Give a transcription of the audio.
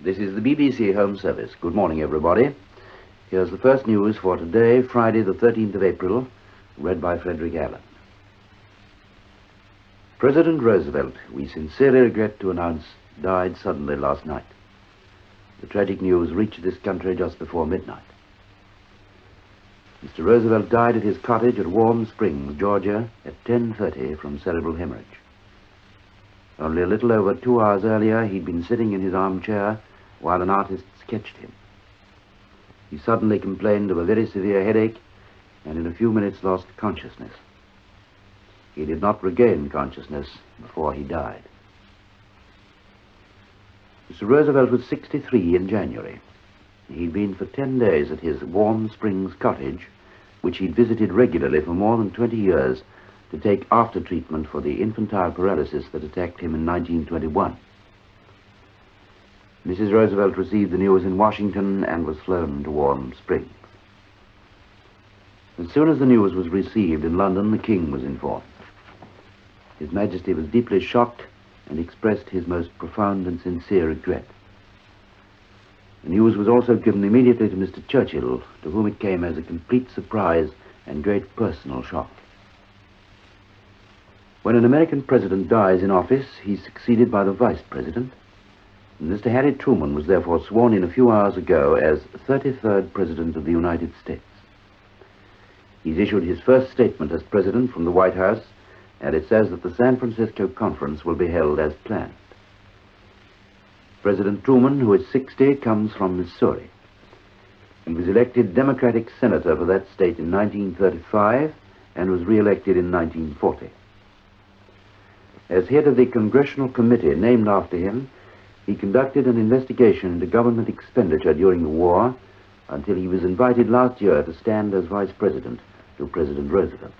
This is the BBC Home Service. Good morning, everybody. Here's the first news for today, Friday the 13th of April, read by Frederick Allen. President Roosevelt, we sincerely regret to announce, died suddenly last night. The tragic news reached this country just before midnight. Mr. Roosevelt died at his cottage at Warm Springs, Georgia, at 10:30 from cerebral hemorrhage. Only a little over 2 hours earlier, he'd been sitting in his armchair while an artist sketched him. He suddenly complained of a very severe headache and in a few minutes lost consciousness. He did not regain consciousness before he died. Mr. Roosevelt was 63 in January. He'd been for 10 days at his Warm Springs cottage, which he'd visited regularly for more than 20 years to take after treatment for the infantile paralysis that attacked him in 1921. Mrs. Roosevelt received the news in Washington and was flown to Warm Springs. As soon as the news was received in London, the King was informed. His Majesty was deeply shocked and expressed his most profound and sincere regret. The news was also given immediately to Mr. Churchill, to whom it came as a complete surprise and great personal shock. When an American president dies in office, he's succeeded by the vice president. Mr. Harry Truman was therefore sworn in a few hours ago as 33rd President of the United States. He's issued his first statement as president from the White House, and it says that the San Francisco conference will be held as planned. President Truman, who is 60, comes from Missouri. He was elected Democratic senator for that state in 1935 and was re-elected in 1940. As head of the congressional committee named after him, he conducted an investigation into government expenditure during the war until he was invited last year to stand as vice president to President Roosevelt.